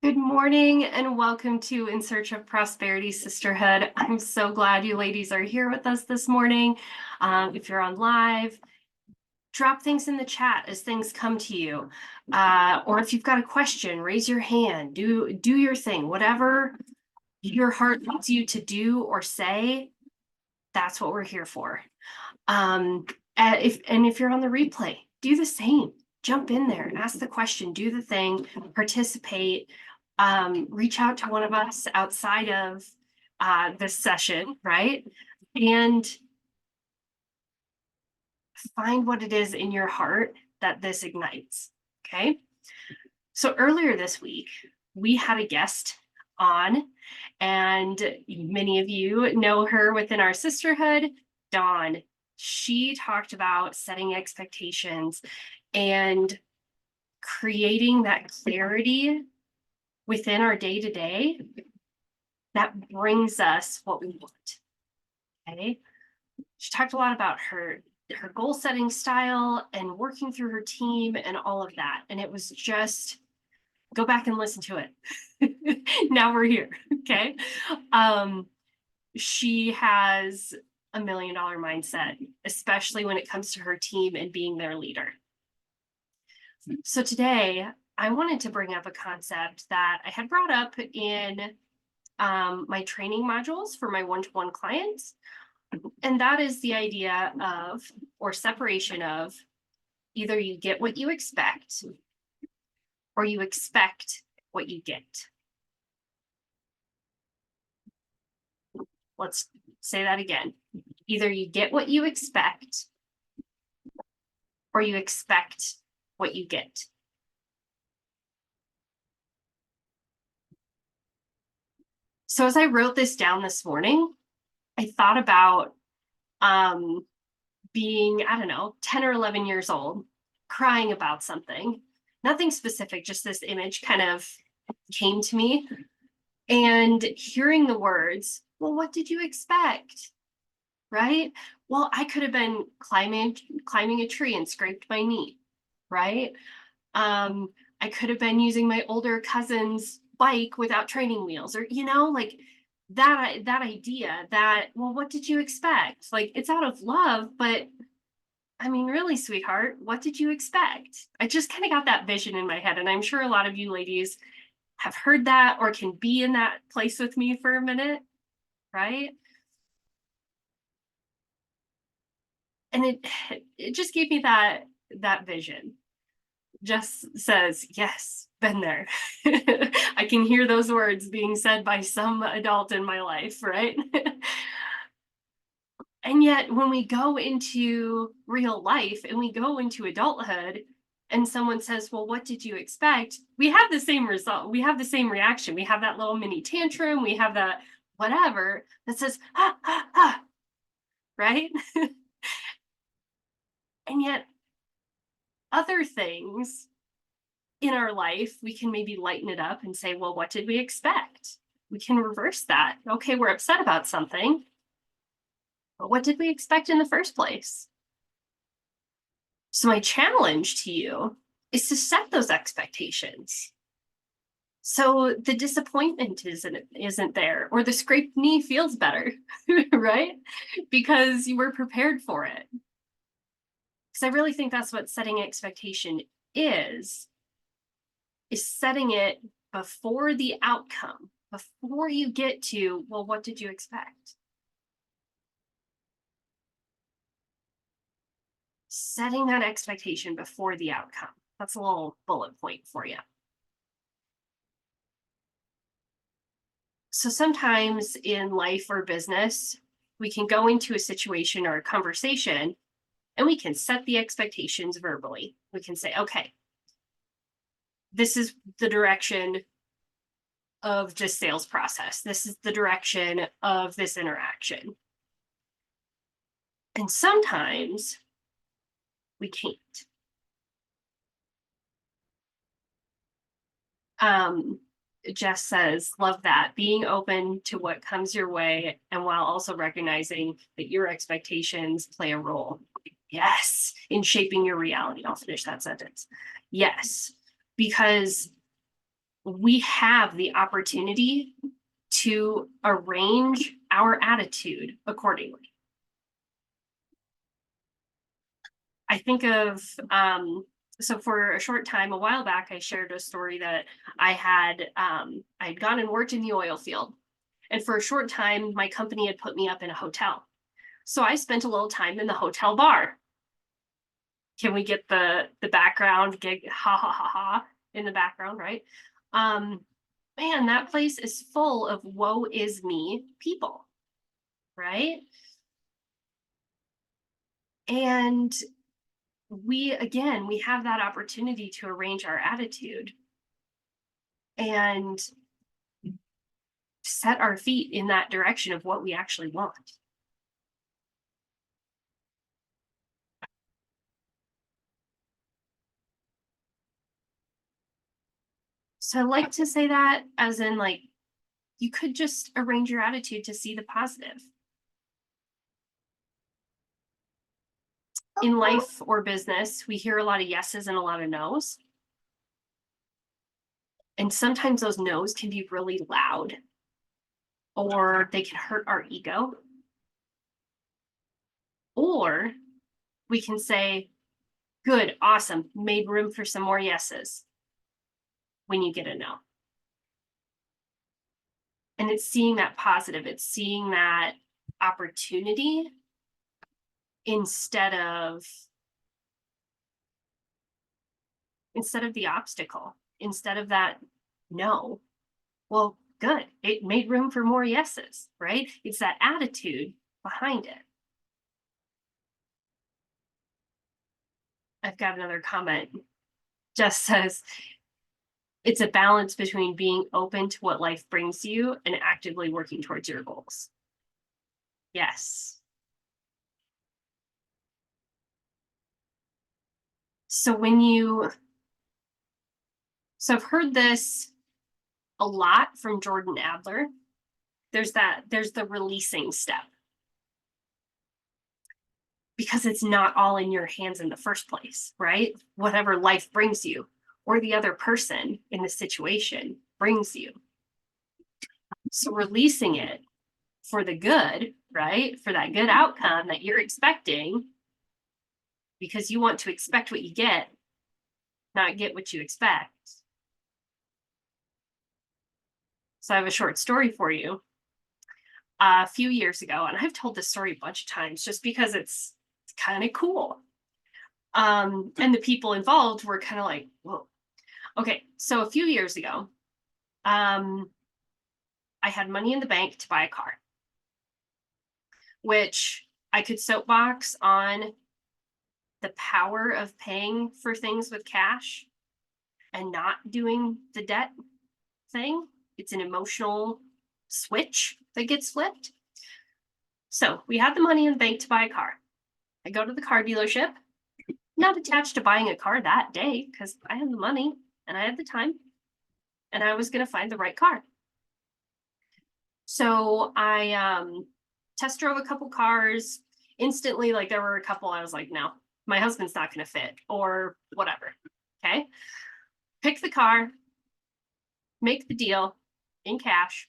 Good morning and welcome to In Search of Prosperity Sisterhood. I'm so glad you ladies are here with us this morning. If you're on live, drop things in the chat as things come to you. Or if you've got a question, raise your hand, do your thing. Whatever your heart leads you to do or say, that's what we're here for. If you're on the replay, do the same. Jump in there, ask the question, do the thing, participate. Reach out to one of us outside of this session, right? And find what it is in your heart that this ignites, okay? So earlier this week, we had a guest on, and many of you know her within our sisterhood, Dawn. She talked about setting expectations and creating that clarity within our day-to-day that brings us what we want. Okay. She talked a lot about her goal setting style and working through her team and all of that. And it was just go back and listen to it. Now we're here. Okay. She has $1 million mindset, especially when it comes to her team and being their leader. So today I wanted to bring up a concept that I had brought up in my training modules for my one-to-one clients. And that is the idea of, or separation of, either you get what you expect or you expect what you get. Let's say that again. Either you get what you expect or you expect what you get. So as I wrote this down this morning, I thought about being, I don't know, 10 or 11 years old, crying about something. Nothing specific, just this image kind of came to me. And hearing the words, well, what did you expect? Right? Well, I could have been climbing a tree and scraped my knee, right? I could have been using my older cousin's bike without training wheels, or like that idea that, well, what did you expect? Like, it's out of love, but I mean, really, sweetheart, what did you expect? I just kind of got that vision in my head, and I'm sure a lot of you ladies have heard that or can be in that place with me for a minute, right? And it just gave me that vision. Just says, yes, been there. I can hear those words being said by some adult in my life, right? And yet when we go into real life and we go into adulthood and someone says, well, what did you expect? We have the same result. We have the same reaction. We have that little mini tantrum. We have that whatever that says, ha, ha, ha, right? And yet other things in our life, we can maybe lighten it up and say, well, what did we expect? We can reverse that. Okay, we're upset about something, but what did we expect in the first place? So my challenge to you is to set those expectations. So the disappointment isn't there, or the scraped knee feels better, right? Because you were prepared for it. Because I really think that's what setting expectation is setting it before the outcome, before you get to, well, what did you expect? Setting that expectation before the outcome. That's a little bullet point for you. So sometimes in life or business, we can go into a situation or a conversation and we can set the expectations verbally. We can say, okay, this is the direction of this sales process. This is the direction of this interaction. And sometimes we can't. Jess says, love that. Being open to what comes your way and while also recognizing that your expectations play a role. Yes, in shaping your reality. I'll finish that sentence. Yes, because we have the opportunity to arrange our attitude accordingly. I think of, so for a short time, a while back, I shared a story that I'd gone and worked in the oil field. And for a short time, my company had put me up in a hotel. So I spent a little time in the hotel bar. Can we get the background gig, ha ha ha ha, in the background, right? Man, that place is full of woe is me people, right? And we have that opportunity to arrange our attitude and set our feet in that direction of what we actually want. So I like to say that as in, like, you could just arrange your attitude to see the positive. In life or business, we hear a lot of yeses and a lot of nos. And sometimes those no's can be really loud, or they can hurt our ego. Or we can say, good, awesome, made room for some more yeses when you get a no. And it's seeing that positive, it's seeing that opportunity instead of the obstacle, instead of that no. Well, good, it made room for more yeses, right? It's that attitude behind it. I've got another comment. Just says, it's a balance between being open to what life brings you and actively working towards your goals. Yes. So I've heard this a lot from Jordan Adler. There's the releasing step. Because it's not all in your hands in the first place, right? Whatever life brings you, or the other person in the situation brings you. So releasing it for the good, right? For that good outcome that you're expecting, because you want to expect what you get, not get what you expect. So I have a short story for you. A few years ago, and I've told this story a bunch of times just because it's kind of cool. And the people involved were kind of like, whoa. Okay, so a few years ago, I had money in the bank to buy a car, which I could soapbox on the power of paying for things with cash and not doing the debt thing. It's an emotional switch that gets flipped. So we had the money in the bank to buy a car. I go to the car dealership, not attached to buying a car that day because I had the money and I had the time and I was going to find the right car. So I test drove a couple cars. Instantly, like, there were a couple I was like, no, my husband's not going to fit, or whatever. Okay. Pick the car, make the deal in cash.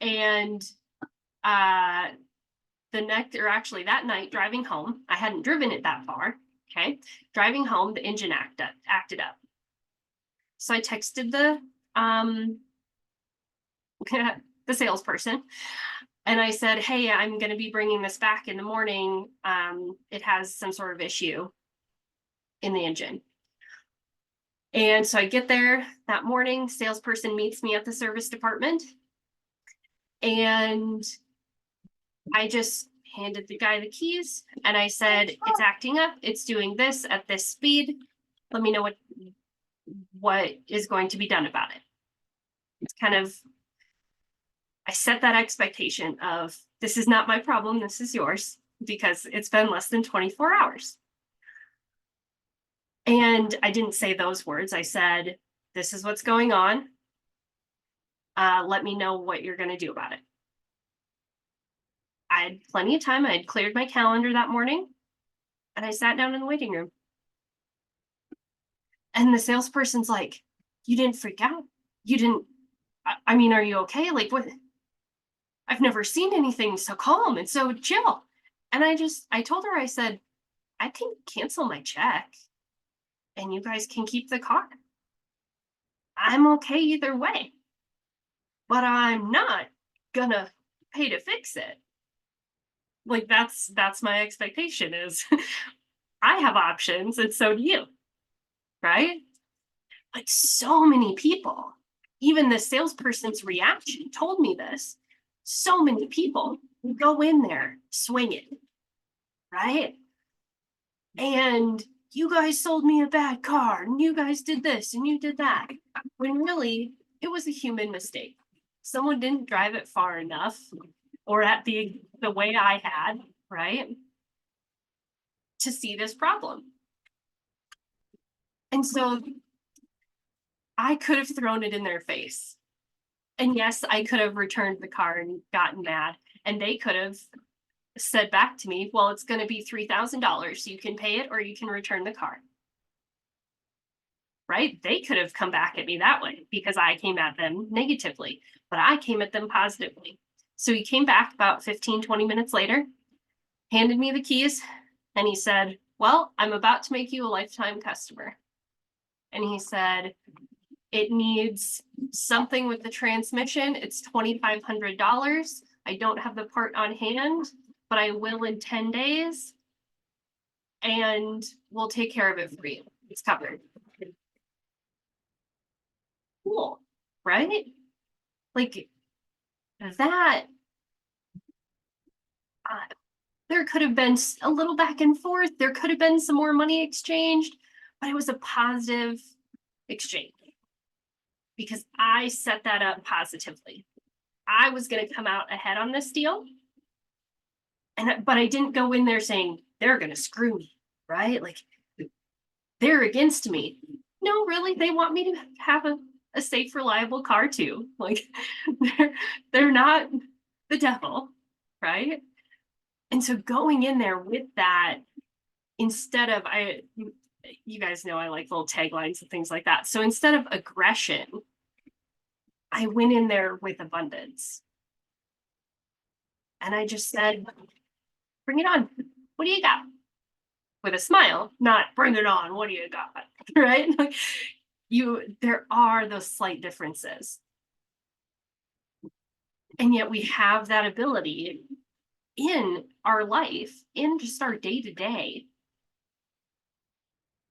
And that night, driving home, I hadn't driven it that far. Okay. Driving home, the engine acted up. So I texted the salesperson, and I said, hey, I'm going to be bringing this back in the morning. It has some sort of issue in the engine. And so I get there that morning, salesperson meets me at the service department, and I just handed the guy the keys and I said, it's acting up, it's doing this at this speed. Let me know what is going to be done about it. It's kind of, I set that expectation of, this is not my problem, this is yours, because it's been less than 24 hours. And I didn't say those words. I said, this is what's going on. Let me know what you're going to do about it. I had plenty of time. I had cleared my calendar that morning, and I sat down in the waiting room. And the salesperson's like, You didn't freak out. You didn't, I mean, are you okay? Like, what? I've never seen anything so calm and so chill. And I told her, I said, I can cancel my check and you guys can keep the car. I'm okay either way, but I'm not gonna pay to fix it. Like, that's my expectation is I have options and so do you, right? But so many people, even the salesperson's reaction told me this. So many people go in there swinging, right? And you guys sold me a bad car, and you guys did this, and you did that. When really, it was a human mistake. Someone didn't drive it far enough or at the way I had, right? To see this problem. And so I could have thrown it in their face. And yes, I could have returned the car and gotten mad. And they could have said back to me, well, it's going to be $3,000. You can pay it or you can return the car. Right? They could have come back at me that way because I came at them negatively, but I came at them positively. So he came back about 15, 20 minutes later, handed me the keys, and he said, well, I'm about to make you a lifetime customer. And he said, it needs something with the transmission. It's $2,500. I don't have the part on hand, but I will in 10 days. And we'll take care of it for you. It's covered. Cool, right? Like that, there could have been a little back and forth. There could have been some more money exchanged, but it was a positive exchange because I set that up positively. I was going to come out ahead on this deal. But I didn't go in there saying they're going to screw me, right? Like they're against me. No, really, they want me to have a safe, reliable car too. Like they're not the devil, right? And so going in there with that, instead of you guys know I like little taglines and things like that. So instead of aggression, I went in there with abundance. And I just said, bring it on. What do you got? With a smile, not bring it on. What do you got? Right? Like there are those slight differences. And yet we have that ability in our life, in just our day to day,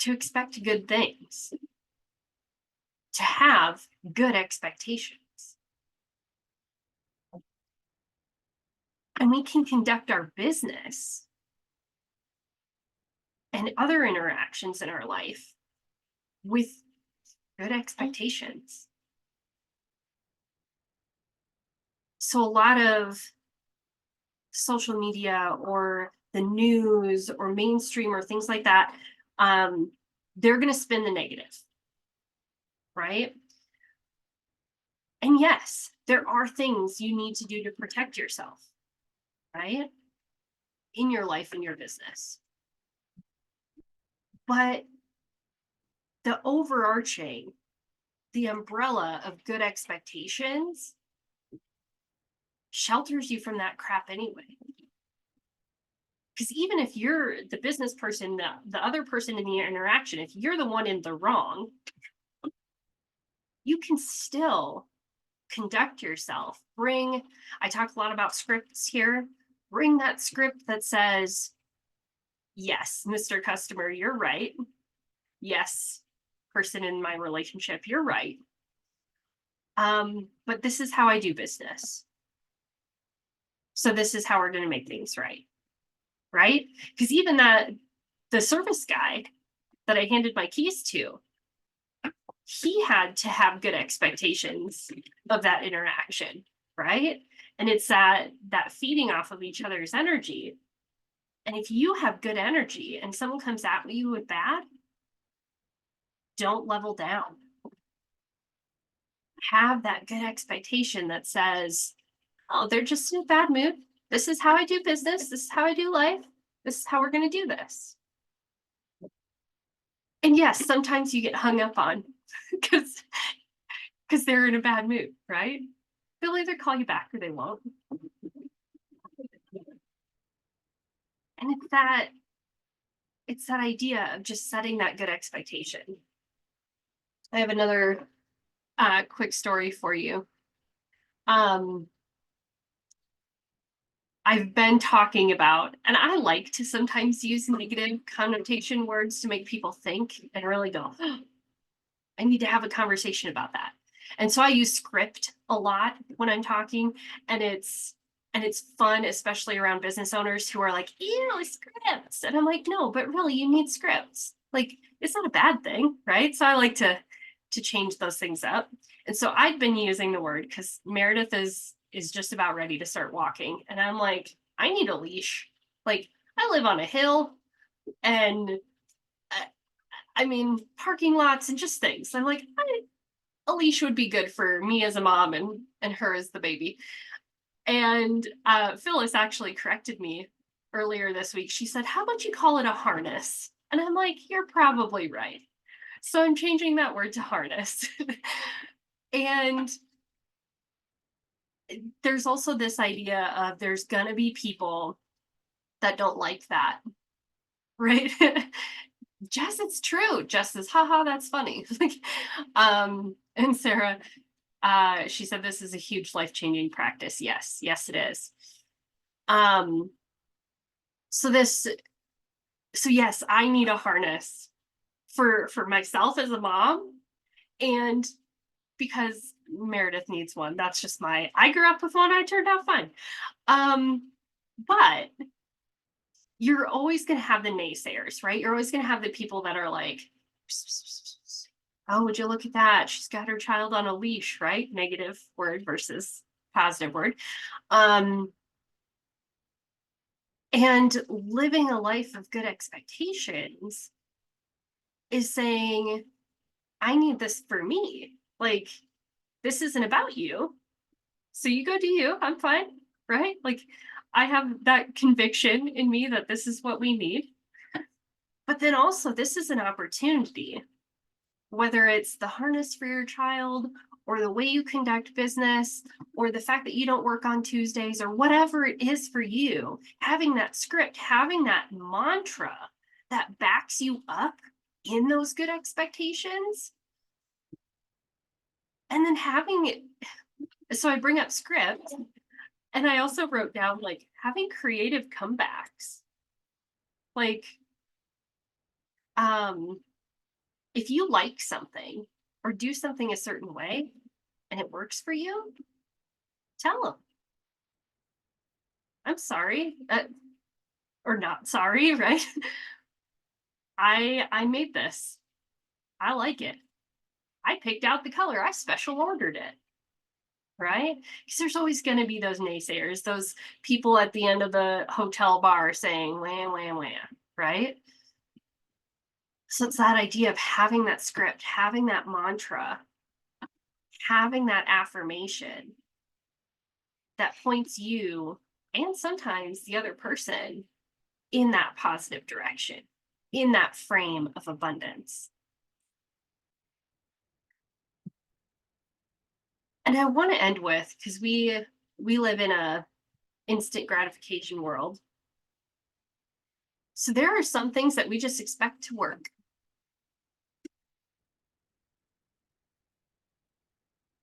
to expect good things, to have good expectations. And we can conduct our business and other interactions in our life with good expectations. So a lot of social media or the news or mainstream or things like that, they're going to spin the negative, right? And yes, there are things you need to do to protect yourself, right? In your life, in your business. But the overarching, the umbrella of good expectations shelters you from that crap anyway. Because even if you're the business person, the other person in the interaction, if you're the one in the wrong, you can still conduct yourself. I talk a lot about scripts here. Bring that script that says, yes, Mr. Customer, you're right. Yes, person in my relationship, you're right. But this is how I do business. So this is how we're going to make things right. Right? Because even the service guy that I handed my keys to, he had to have good expectations of that interaction, right? And it's that feeding off of each other's energy. And if you have good energy and someone comes at you with bad, don't level down. Have that good expectation that says, oh, they're just in a bad mood. This is how I do business. This is how I do life. This is how we're going to do this. And yes, sometimes you get hung up on because because they're in a bad mood, right? They'll either call you back or they won't. And it's that idea of just setting that good expectation. I have another quick story for you. Um, I've been talking about, and I like to sometimes use negative connotation words to make people think and really go, oh, I need to have a conversation about that. And so I use script a lot when I'm talking, and it's fun, especially around business owners who are like, ew, scripts. And I'm like, no, but really you need scripts. Like it's not a bad thing, right? So I like to change those things up. And so I'd been using the word because Meredith is just about ready to start walking. And I'm like, I need a leash. Like I live on a hill and I mean, parking lots and just things. I'm like, a leash would be good for me as a mom and her as the baby. And Phyllis actually corrected me earlier this week. She said, how about you call it a harness? And I'm like, you're probably right. So I'm changing that word to harness. And there's also this idea of there's going to be people that don't like that, right? Jess, it's true. Jess says, haha, that's funny. And Sarah, she said, this is a huge life-changing practice. Yes, yes, it is. Um, so yes, I need a harness for myself as a mom, and because Meredith needs one. That's just I grew up with one, I turned out fine. But you're always going to have the naysayers, right? You're always going to have the people that are like, oh, would you look at that? She's got her child on a leash, right? Negative word versus positive word. And living a life of good expectations is saying, I need this for me. Like, this isn't about you. So you go do you. I'm fine, right? Like, I have that conviction in me that this is what we need. But then also, this is an opportunity, whether it's the harness for your child or the way you conduct business or the fact that you don't work on Tuesdays or whatever it is for you, having that script, having that mantra that backs you up in those good expectations. And then having it, so I bring up script, and I also wrote down like having creative comebacks. Like, if you like something or do something a certain way and it works for you, tell them, I'm sorry, or not sorry, right? I made this. I like it. I picked out the color. I special ordered it, right? Because there's always going to be those naysayers, those people at the end of the hotel bar saying, wham, wham, wham, right? So it's that idea of having that script, having that mantra, having that affirmation that points you and sometimes the other person in that positive direction, in that frame of abundance. And I want to end with, because we live in a instant gratification world. So there are some things that we just expect to work.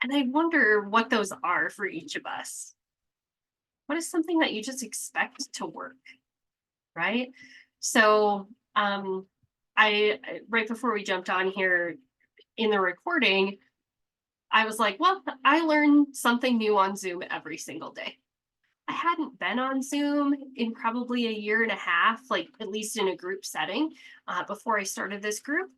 And I wonder what those are for each of us. What is something that you just expect to work, right? So I right before we jumped on here in the recording, I was like, well, I learn something new on Zoom every single day. I hadn't been on Zoom in probably a year and a half, like at least in a group setting, before I started this group.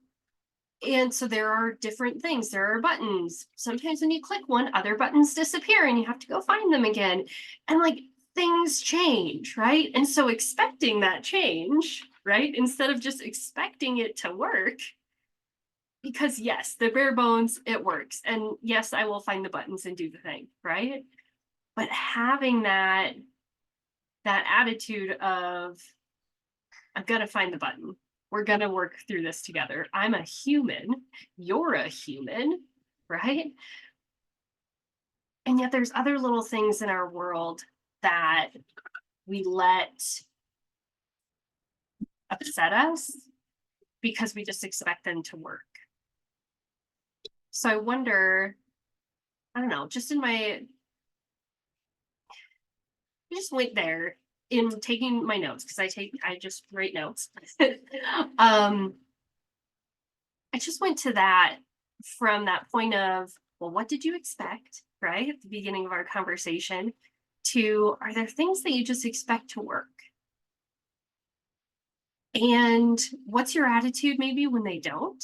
And so there are different things. There are buttons. Sometimes when you click one, other buttons disappear and you have to go find them again. And like things change, right? And so expecting that change, right? Instead of just expecting it to work, because yes, the bare bones, it works. And yes, I will find the buttons and do the thing, right? But having that attitude of, I'm gonna find the button. We're gonna work through this together. I'm a human, you're a human, right? And yet there's other little things in our world that we let upset us because we just expect them to work. So I wonder, I don't know, I just went there in taking my notes because I just write notes. um, I just went to that from that point of, well, what did you expect, right? At the beginning of our conversation, to are there things that you just expect to work? And what's your attitude maybe when they don't?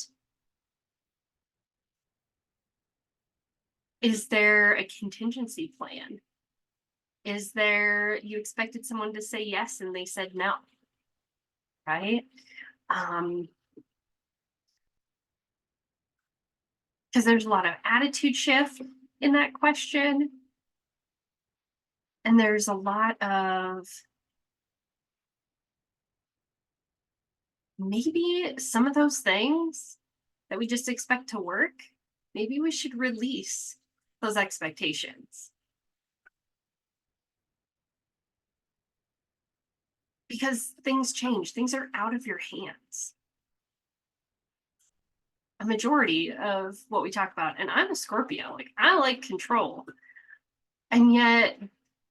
Is there a contingency plan? Is there, you expected someone to say yes and they said no, right? Because there's a lot of attitude shift in that question. And there's a lot of maybe some of those things that we just expect to work, maybe we should release those expectations because things change, things are out of your hands. A majority of what we talk about, and I'm a Scorpio, like I like control, and yet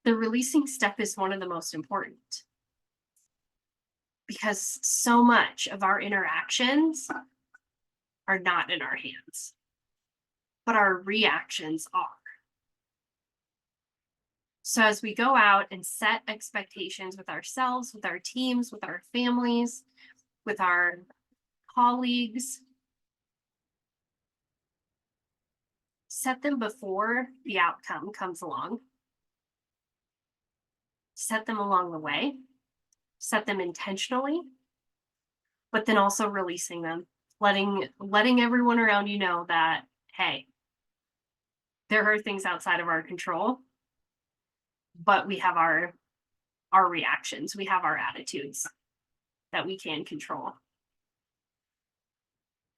the releasing step is one of the most important because so much of our interactions are not in our hands, but our reactions are. So as we go out and set expectations with ourselves, with our teams, with our families, with our colleagues, set them before the outcome comes along. Set them along the way, set them intentionally, but then also releasing them, letting everyone around you know that, hey, there are things outside of our control, but we have our reactions, we have our attitudes that we can control.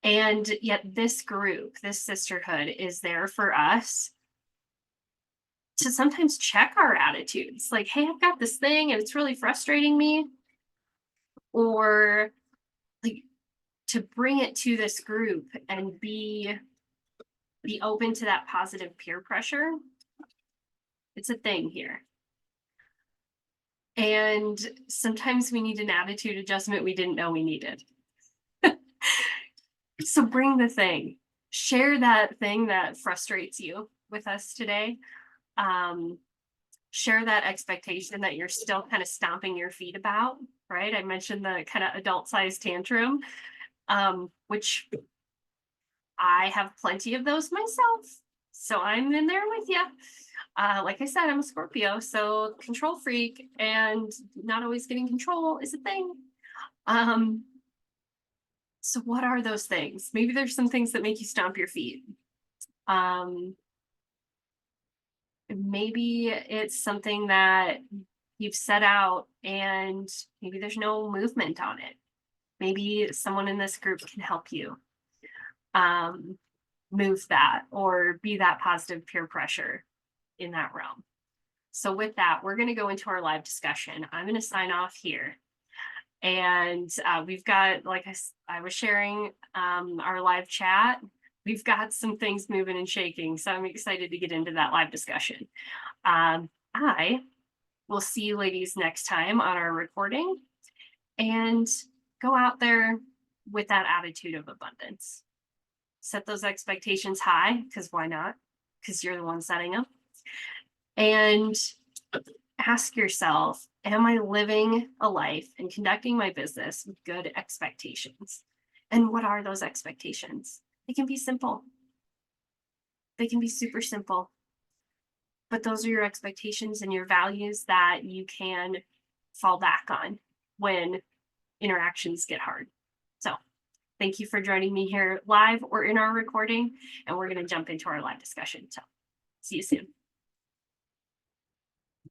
And yet this group, this sisterhood is there for us to sometimes check our attitudes. Like, hey, I've got this thing and it's really frustrating me. Or like to bring it to this group and be open to that positive peer pressure. It's a thing here. And sometimes we need an attitude adjustment we didn't know we needed. So bring the thing, share that thing that frustrates you with us today. Share that expectation that you're still kind of stomping your feet about, right? I mentioned the kind of adult sized tantrum, which I have plenty of those myself. So I'm in there with you. Like I said, I'm a Scorpio, so control freak and not always getting control is a thing. So what are those things? Maybe there's some things that make you stomp your feet. Maybe it's something that you've set out and maybe there's no movement on it. Maybe someone in this group can help you move that or be that positive peer pressure in that realm. So with that, we're going to go into our live discussion. I'm going to sign off here. And we've got, like I was sharing our live chat, we've got some things moving and shaking. So I'm excited to get into that live discussion. I will see you ladies next time on our recording and go out there with that attitude of abundance. Set those expectations high, because why not? Because you're the one setting them. And ask yourself, am I living a life and conducting my business with good expectations? And what are those expectations? They can be simple. They can be super simple. But those are your expectations and your values that you can fall back on when interactions get hard. So thank you for joining me here live or in our recording, and we're going to jump into our live discussion. So see you soon.